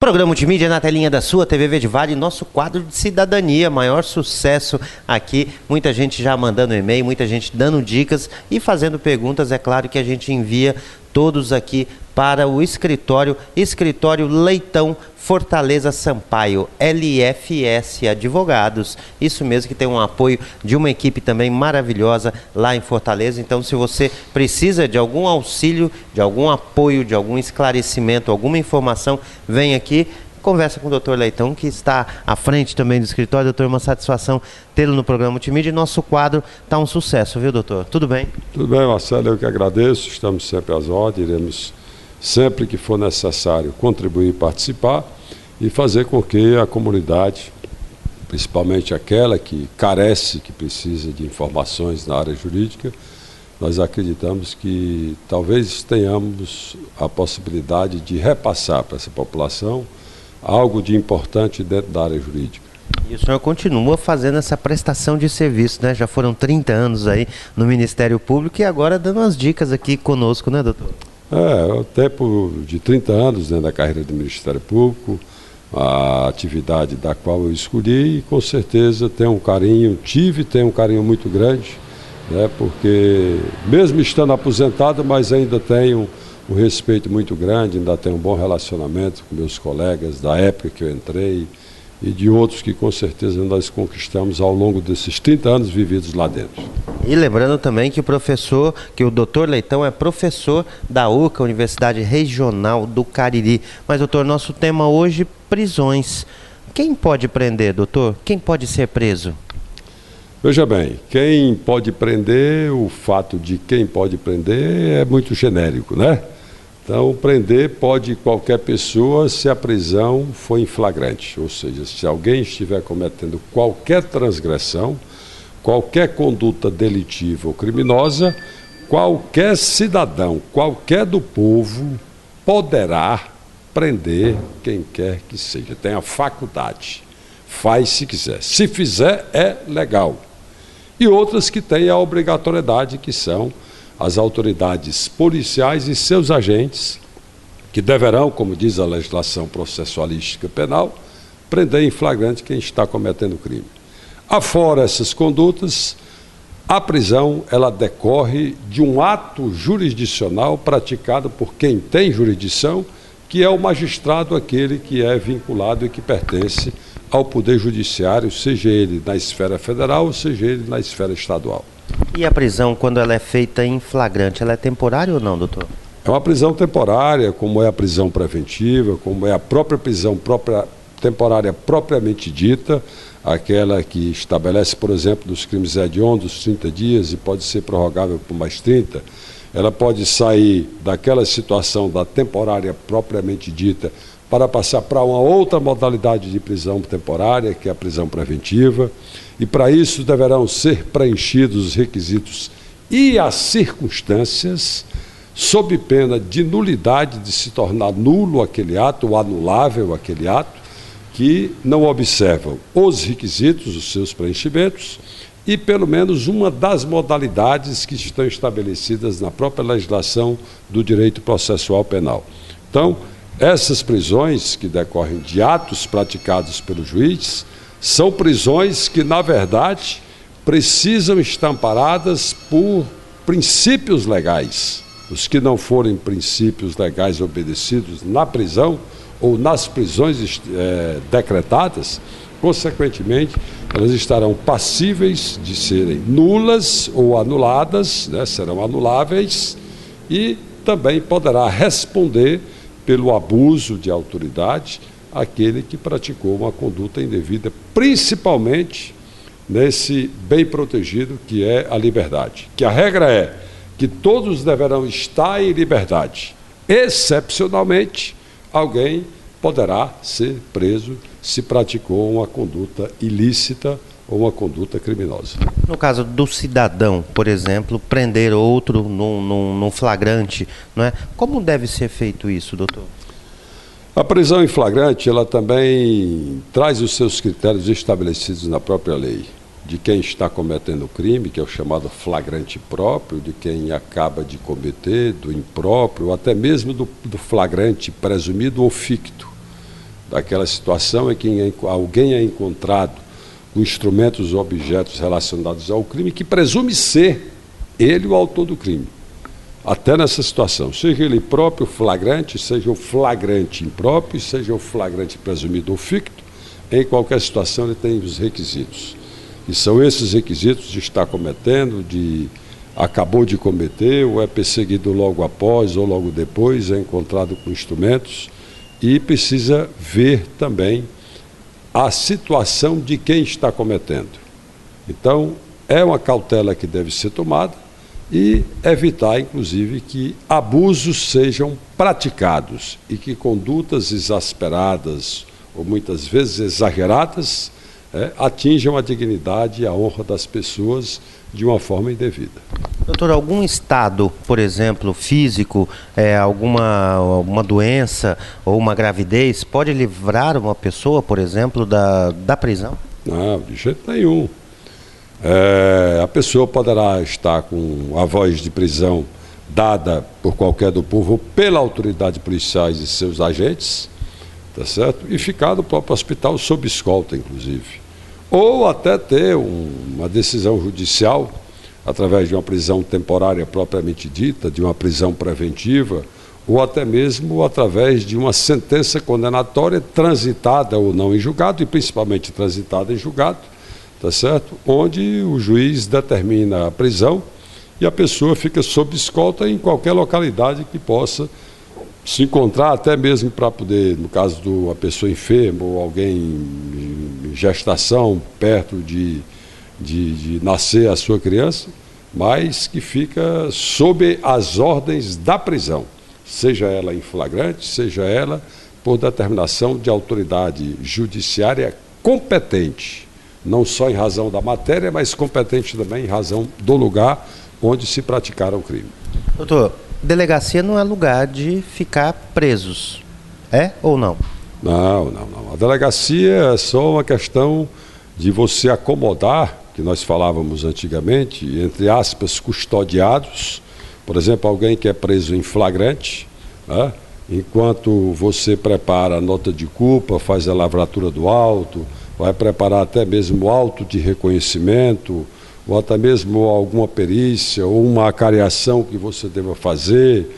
Programa Multimídia na telinha da sua TV Verde Vale, nosso quadro de cidadania, maior sucesso aqui. Muita gente já mandando e-mail, muita gente dando dicas e fazendo perguntas. É claro que a gente envia todos aqui para o Escritório Leitão Fortaleza Sampaio, LFS Advogados. Isso mesmo, que tem um apoio de uma equipe também maravilhosa lá em Fortaleza. Então, se você precisa de algum auxílio, de algum apoio, de algum esclarecimento, alguma informação, vem aqui, conversa com o Dr. Leitão, que está à frente também do escritório. Doutor, uma satisfação tê-lo no programa Multimídia, e nosso quadro está um sucesso, viu, doutor? Tudo bem? Tudo bem, Marcelo, eu que agradeço, estamos sempre às ordens, iremos sempre que for necessário contribuir e participar e fazer com que a comunidade, principalmente aquela que carece, que precisa de informações na área jurídica, nós acreditamos que talvez tenhamos a possibilidade de repassar para essa população algo de importante dentro da área jurídica. E o senhor continua fazendo essa prestação de serviço, né? Já foram 30 anos aí no Ministério Público e agora dando umas dicas aqui conosco, né, doutor? O tempo de 30 anos, né, da carreira do Ministério Público, a atividade da qual eu escolhi, e com certeza tenho um carinho muito grande, né, porque mesmo estando aposentado, mas ainda tenho um respeito muito grande, ainda tenho um bom relacionamento com meus colegas da época que eu entrei e de outros que com certeza nós conquistamos ao longo desses 30 anos vividos lá dentro. E lembrando também que o doutor Leitão é professor da UCA, Universidade Regional do Cariri. Mas, doutor, nosso tema hoje, prisões. Quem pode prender, doutor? Quem pode ser preso? Veja bem, quem pode prender, o fato de quem pode prender é muito genérico, né? Então, prender pode qualquer pessoa se a prisão for em flagrante, ou seja, se alguém estiver cometendo qualquer transgressão, qualquer conduta delitiva ou criminosa, qualquer cidadão, qualquer do povo, poderá prender quem quer que seja. Tem a faculdade, faz se quiser. Se fizer, é legal. E outras que têm a obrigatoriedade, que são as autoridades policiais e seus agentes, que deverão, como diz a legislação processualística penal, prender em flagrante quem está cometendo crime. Afora essas condutas, a prisão ela decorre de um ato jurisdicional praticado por quem tem jurisdição, que é o magistrado, aquele que é vinculado e que pertence ao Poder Judiciário, seja ele na esfera federal ou seja ele na esfera estadual. E a prisão, quando ela é feita em flagrante, ela é temporária ou não, doutor? É uma prisão temporária, como é a prisão preventiva, como é a própria prisão temporária propriamente dita, aquela que estabelece, por exemplo, dos crimes hediondos 30 dias e pode ser prorrogável por mais 30. Ela pode sair daquela situação da temporária propriamente dita para passar para uma outra modalidade de prisão temporária, que é a prisão preventiva, e para isso deverão ser preenchidos os requisitos e as circunstâncias, sob pena de nulidade, de se tornar nulo aquele ato, ou anulável aquele ato, que não observam os requisitos, os seus preenchimentos, e pelo menos uma das modalidades que estão estabelecidas na própria legislação do direito processual penal. Então, essas prisões que decorrem de atos praticados pelo juiz são prisões que, na verdade, precisam estar amparadas por princípios legais. Os que não forem princípios legais obedecidos na prisão ou nas prisões decretadas, consequentemente, elas estarão passíveis de serem nulas ou anuladas, né, serão anuláveis, e também poderá responder pelo abuso de autoridade aquele que praticou uma conduta indevida, principalmente nesse bem protegido que é a liberdade. Que a regra é que todos deverão estar em liberdade. Excepcionalmente, alguém poderá ser preso se praticou uma conduta ilícita ou uma conduta criminosa. No caso do cidadão, por exemplo, prender outro num flagrante, não é? Como deve ser feito isso, doutor? A prisão em flagrante, ela também traz os seus critérios estabelecidos na própria lei, de quem está cometendo o crime, que é o chamado flagrante próprio, de quem acaba de cometer, do impróprio, até mesmo do flagrante presumido ou ficto. daquela situação é que alguém é encontrado com instrumentos ou objetos relacionados ao crime que presume ser ele o autor do crime. Até nessa situação, seja ele próprio flagrante, seja o flagrante impróprio, seja o flagrante presumido ou ficto, em qualquer situação ele tem os requisitos. E são esses requisitos de estar cometendo, de acabou de cometer, ou é perseguido logo após ou logo depois, é encontrado com instrumentos, e precisa ver também a situação de quem está cometendo. Então, é uma cautela que deve ser tomada e evitar, inclusive, que abusos sejam praticados e que condutas exasperadas ou muitas vezes exageradas atinjam a dignidade e a honra das pessoas de uma forma indevida. Doutor, algum estado, por exemplo, físico, alguma doença ou uma gravidez pode livrar uma pessoa, por exemplo, da prisão? Não, de jeito nenhum. A pessoa poderá estar com a voz de prisão dada por qualquer do povo ou pela autoridade policiais e seus agentes, tá certo? E ficar no próprio hospital sob escolta, inclusive. Ou até ter uma decisão judicial, através de uma prisão temporária propriamente dita, de uma prisão preventiva, ou até mesmo através de uma sentença condenatória transitada ou não em julgado, e principalmente transitada em julgado, tá certo? Onde o juiz determina a prisão e a pessoa fica sob escolta em qualquer localidade que possa se encontrar, até mesmo para poder, no caso de uma pessoa enferma ou alguém em gestação, perto de nascer a sua criança, mas que fica sob as ordens da prisão, seja ela em flagrante, seja ela por determinação de autoridade judiciária competente, não só em razão da matéria, mas competente também em razão do lugar onde se praticara o crime. Doutor, delegacia não é lugar de ficar presos, é ou não? Não. A delegacia é só uma questão de você acomodar, que nós falávamos antigamente, entre aspas, custodiados. Por exemplo, alguém que é preso em flagrante, né? Enquanto você prepara a nota de culpa, faz a lavratura do auto, vai preparar até mesmo o auto de reconhecimento, ou até mesmo alguma perícia, ou uma acariação que você deva fazer,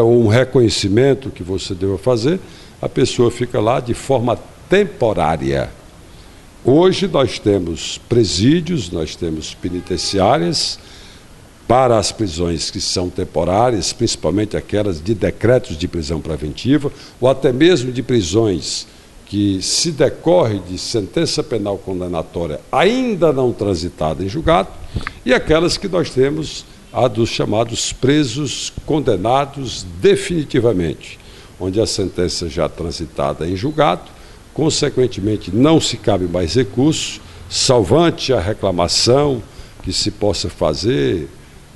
ou um reconhecimento que você deva fazer, a pessoa fica lá de forma temporária. Hoje nós temos presídios, nós temos penitenciárias para as prisões que são temporárias, principalmente aquelas de decretos de prisão preventiva, ou até mesmo de prisões que se decorre de sentença penal condenatória ainda não transitada em julgado, e aquelas que nós temos, a dos chamados presos condenados definitivamente, onde a sentença já transitada em julgado, consequentemente não se cabe mais recurso, salvante a reclamação que se possa fazer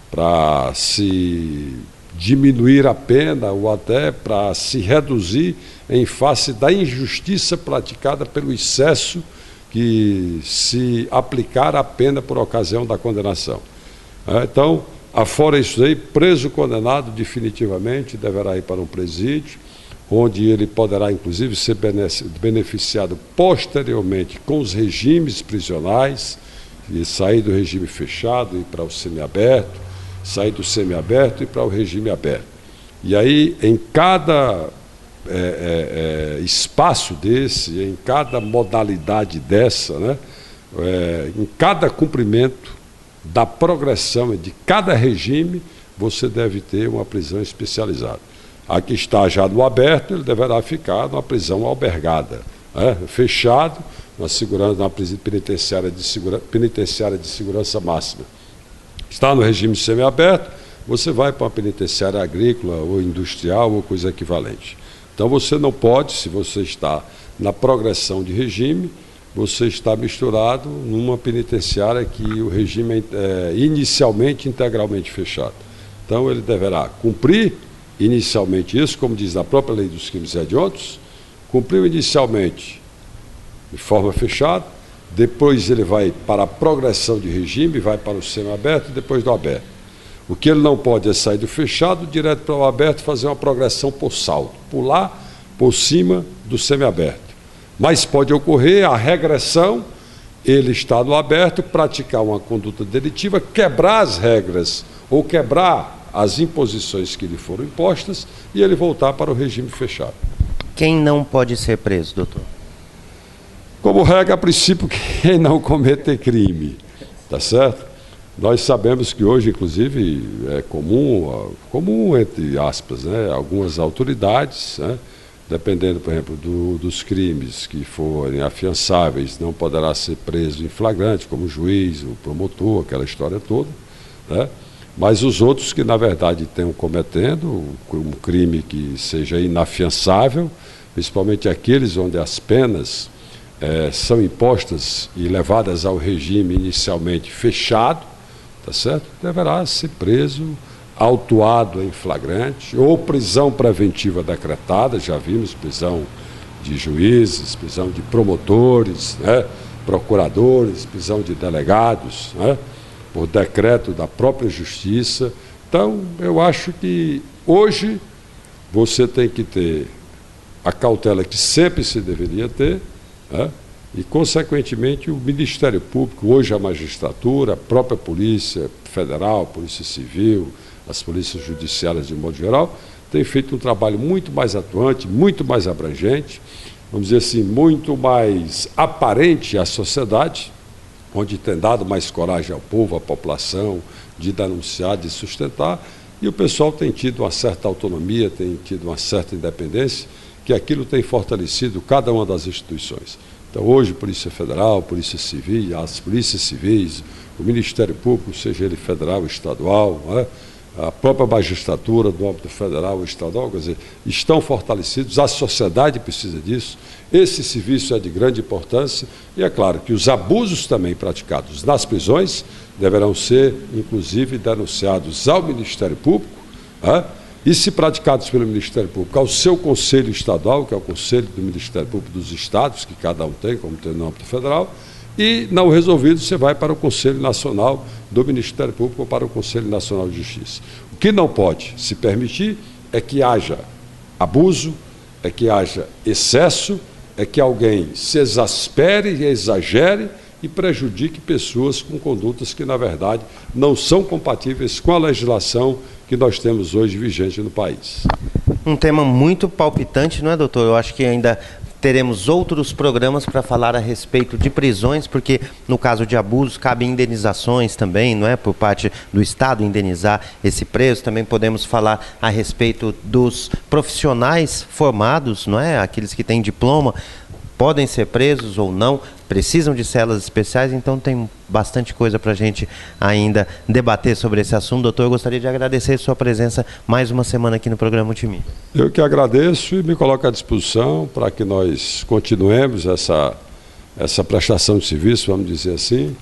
para se diminuir a pena ou até para se reduzir em face da injustiça praticada pelo excesso que se aplicar a pena por ocasião da condenação. Então, afora isso aí, preso condenado definitivamente deverá ir para um presídio, onde ele poderá inclusive ser beneficiado posteriormente com os regimes prisionais, e sair do regime fechado e ir para o semiaberto, sair do semiaberto e ir para o regime aberto. E aí, em cada espaço desse, em cada modalidade dessa, né, em cada cumprimento da progressão de cada regime, você deve ter uma prisão especializada. Aqui está já no aberto, ele deverá ficar numa prisão albergada, fechado, na penitenciária de segurança máxima. Está no regime semiaberto, você vai para uma penitenciária agrícola ou industrial ou coisa equivalente. Então você não pode, se você está na progressão de regime, você está misturado numa penitenciária que o regime é inicialmente integralmente fechado. Então ele deverá cumprir inicialmente isso, como diz a própria lei dos crimes hediondos, cumpriu inicialmente de forma fechada, depois ele vai para a progressão de regime, vai para o semiaberto e depois do aberto. O que ele não pode é sair do fechado direto para o aberto, fazer uma progressão por salto, pular por cima do semiaberto. Mas pode ocorrer a regressão, ele está no aberto, praticar uma conduta delitiva, quebrar as regras ou quebrar as imposições que lhe foram impostas e ele voltar para o regime fechado. Quem não pode ser preso, doutor? Como regra, a princípio, quem não cometer crime, tá certo? Nós sabemos que hoje, inclusive, é comum entre aspas, né, algumas autoridades, né, dependendo, por exemplo, dos crimes que forem afiançáveis, não poderá ser preso em flagrante, como o juiz, o promotor, aquela história toda, né? Mas os outros que, na verdade, tenham cometendo um crime que seja inafiançável, principalmente aqueles onde as penas são impostas e levadas ao regime inicialmente fechado, tá certo? Deverá ser preso, autuado em flagrante, ou prisão preventiva decretada, já vimos prisão de juízes, prisão de promotores, né? Procuradores, prisão de delegados, né? Por decreto da própria Justiça. Então, eu acho que hoje você tem que ter a cautela que sempre se deveria ter, né? E, consequentemente, o Ministério Público, hoje a magistratura, a própria Polícia Federal, Polícia Civil, as polícias judiciárias de modo geral, tem feito um trabalho muito mais atuante, muito mais abrangente, vamos dizer assim, muito mais aparente à sociedade, onde tem dado mais coragem ao povo, à população, de denunciar, de sustentar, e o pessoal tem tido uma certa autonomia, tem tido uma certa independência, que aquilo tem fortalecido cada uma das instituições. Então, hoje, Polícia Federal, Polícia Civil, as polícias civis, o Ministério Público, seja ele federal, estadual, né? A própria magistratura do âmbito federal ou estadual, quer dizer, estão fortalecidos, a sociedade precisa disso, esse serviço é de grande importância e é claro que os abusos também praticados nas prisões deverão ser, inclusive, denunciados ao Ministério Público, né? E se praticados pelo Ministério Público, ao seu Conselho Estadual, que é o Conselho do Ministério Público dos Estados, que cada um tem, como tem no âmbito federal, e não resolvido, você vai para o Conselho Nacional do Ministério Público ou para o Conselho Nacional de Justiça. O que não pode se permitir é que haja abuso, é que haja excesso, é que alguém se exaspere e exagere e prejudique pessoas com condutas que, na verdade, não são compatíveis com a legislação que nós temos hoje vigente no país. Um tema muito palpitante, não é, doutor? Eu acho que ainda teremos outros programas para falar a respeito de prisões, porque no caso de abusos cabem indenizações também, não é? Por parte do Estado indenizar esse preso. Também podemos falar a respeito dos profissionais formados, não é? Aqueles que têm diploma, podem ser presos ou não, precisam de celas especiais, então tem bastante coisa para a gente ainda debater sobre esse assunto. Doutor, eu gostaria de agradecer a sua presença mais uma semana aqui no programa Multimídia. Eu que agradeço e me coloco à disposição para que nós continuemos essa prestação de serviço, vamos dizer assim.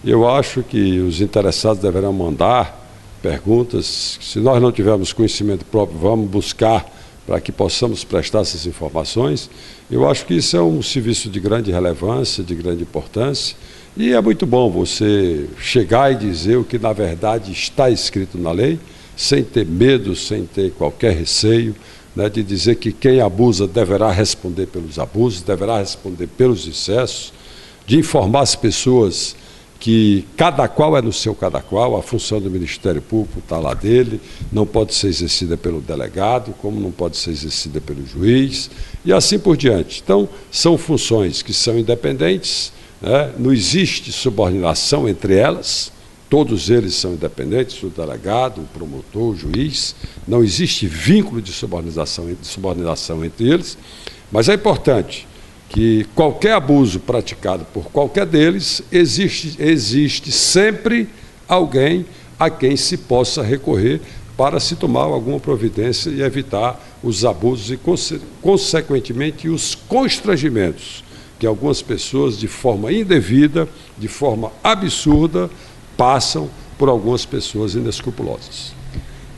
Eu acho que os interessados deverão mandar perguntas. Se nós não tivermos conhecimento próprio, vamos buscar para que possamos prestar essas informações. Eu acho que isso é um serviço de grande relevância, de grande importância, e é muito bom você chegar e dizer o que na verdade está escrito na lei, sem ter medo, sem ter qualquer receio, né, de dizer que quem abusa deverá responder pelos abusos, deverá responder pelos excessos, de informar as pessoas que cada qual é no seu cada qual, a função do Ministério Público está lá dele, não pode ser exercida pelo delegado, como não pode ser exercida pelo juiz, e assim por diante. Então, são funções que são independentes, né? Não existe subordinação entre elas, todos eles são independentes, o delegado, o promotor, o juiz, não existe vínculo de subordinação entre eles, mas é importante que qualquer abuso praticado por qualquer deles, existe sempre alguém a quem se possa recorrer para se tomar alguma providência e evitar os abusos e, consequentemente, os constrangimentos que algumas pessoas, de forma indevida, de forma absurda, passam por algumas pessoas inescrupulosas.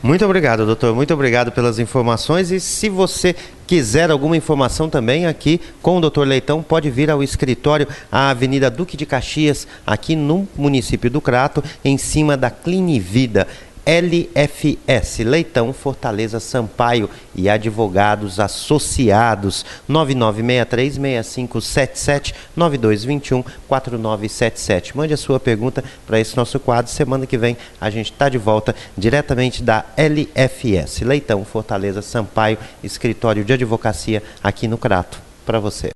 Muito obrigado, doutor. Muito obrigado pelas informações. E se você quiser alguma informação também aqui com o doutor Leitão, pode vir ao escritório, à Avenida Duque de Caxias, aqui no município do Crato, em cima da Clinivida. LFS, Leitão Fortaleza Sampaio e advogados associados. 9963-6577, 9221-4977. Mande a sua pergunta para esse nosso quadro. Semana que vem a gente está de volta diretamente da LFS, Leitão Fortaleza Sampaio, escritório de advocacia aqui no Crato, para você.